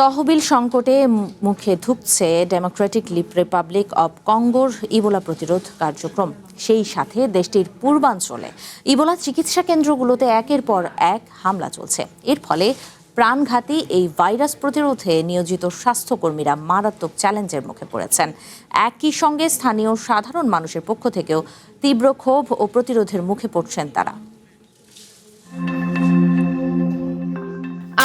তহবিল সংকটে মুখে ধুঁকছে ডেমোক্রেটিক রিপাবলিক অব কঙ্গোর ইবোলা প্রতিরোধ কার্যক্রম। সেই সাথে দেশটির পূর্বাঞ্চলে ইবোলা চিকিৎসা কেন্দ্রগুলোতে একের পর এক হামলা চলছে। এর ফলে প্রাণঘাতী এই ভাইরাস প্রতিরোধে নিয়োজিত স্বাস্থ্যকর্মীরা মারাত্মক চ্যালেঞ্জের মুখে পড়েছেন। একই সঙ্গে স্থানীয় সাধারণ মানুষের পক্ষ থেকেও তীব্র ক্ষোভ ও প্রতিরোধের মুখে পড়ছেন তারা।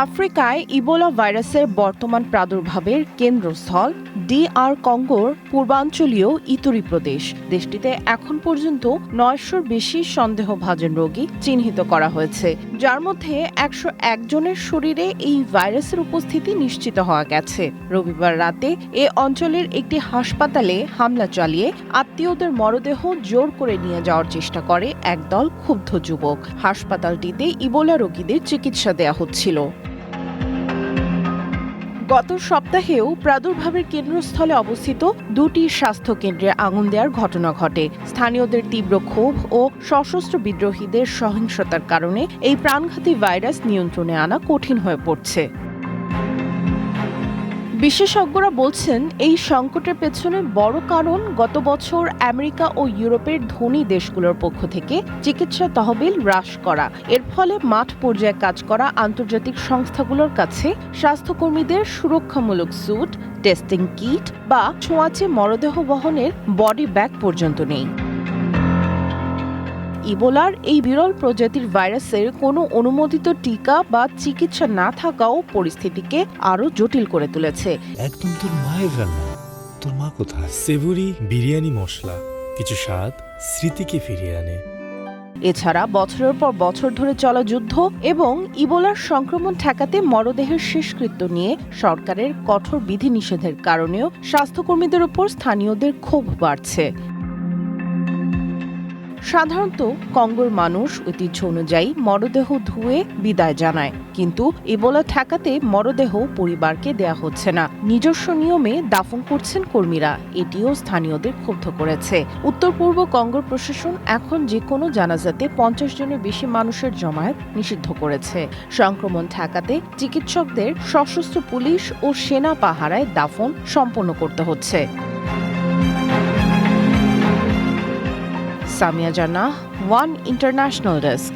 আফ্রিকায় ইবোলা ভাইরাসের বর্তমান প্রাদুর্ভাবের কেন্দ্রস্থল DR কঙ্গোর পূর্বাঞ্চলীয় ইতুরি প্রদেশ। দেশটিতে এখন পর্যন্ত 900-র বেশি সন্দেহভাজন রোগী চিহ্নিত করা হয়েছে, যার মধ্যে 101 জনের শরীরে এই ভাইরাসের উপস্থিতি নিশ্চিত হওয়া গেছে। রবিবার রাতে এ অঞ্চলের একটি হাসপাতালে হামলা চালিয়ে আত্মীয়দের মরদেহ জোর করে নিয়ে যাওয়ার চেষ্টা করে একদল ক্ষুব্ধ যুবক। হাসপাতালটিতে ইবোলা রোগীদের চিকিৎসা দেয়া হচ্ছিল। গত সপ্তাহেও প্রাদুর্ভাবের কেন্দ্রস্থলে অবস্থিত দুটি স্বাস্থ্য কেন্দ্রে আগুন দেওয়ার ঘটনা ঘটে। স্থানীয়দের তীব্র ক্ষোভ ও সশস্ত্র বিদ্রোহীদের সহিংসতার কারণে এই প্রাণঘাতী ভাইরাস নিয়ন্ত্রণে আনা কঠিন হয়ে পড়ছে। বিশেষজ্ঞরা বলছেন, এই সংকটের পেছনে বড় কারণ গত বছর আমেরিকা ও ইউরোপের ধনী দেশগুলোর পক্ষ থেকে চিকিৎসা তহবিল হ্রাস করা। এর ফলে মাঠ পর্যায়ে কাজ করা আন্তর্জাতিক সংস্থাগুলোর কাছে স্বাস্থ্যকর্মীদের সুরক্ষামূলক স্যুট, টেস্টিং কিট বা ছোঁয়াচে মরদেহ বহনের বডি ব্যাগ পর্যন্ত নেই। ইবোলার এই বিরল প্রজাতির ভাইরাসের কোনো অনুমোদিত টিকা বা চিকিৎসা না থাকাও পরিস্থিতিকে আরো জটিল করে তুলেছে। একদম তোর মায়ের রান্না। তোর মা কোথায়? সেভুরি বিরিয়ানি মশলা কিছু স্বাদ স্মৃতিকে ফিরিয়ে আনে। এছাড়া বছরের পর বছর ধরে চলা যুদ্ধ এবং ইবোলার সংক্রমণ ঠেকাতে মরদেহের শেষকৃত্য নিয়ে সরকারের কঠোর বিধিনিষেধের কারণেও স্বাস্থ্যকর্মীদের উপর স্থানীয়দের ক্ষোভ বাড়ছে। সাধারণত কঙ্গোর মানুষ ঐতিহ্য অনুযায়ী মরদেহ ধুয়ে বিদায় জানায়, কিন্তু ইবোলা ঠেকাতে মরদেহ পরিবারকে দেয়া হচ্ছে না, নিজস্ব নিয়মে দাফন করছেন কর্মীরা। এটিও স্থানীয়দের ক্ষুব্ধ করেছে। উত্তর পূর্ব কঙ্গোর প্রশাসন এখন যে কোনো জানাজাতে 50 জনের বেশি মানুষের জমায়েত নিষিদ্ধ করেছে। সংক্রমণ ঠেকাতে চিকিৎসকদের সশস্ত্র পুলিশ ও সেনা পাহারায় দাফন সম্পন্ন করতে হচ্ছে। সামিয়া জান্নাহ, ওয়ান ইন্টারন্যাশনাল ডেস্ক।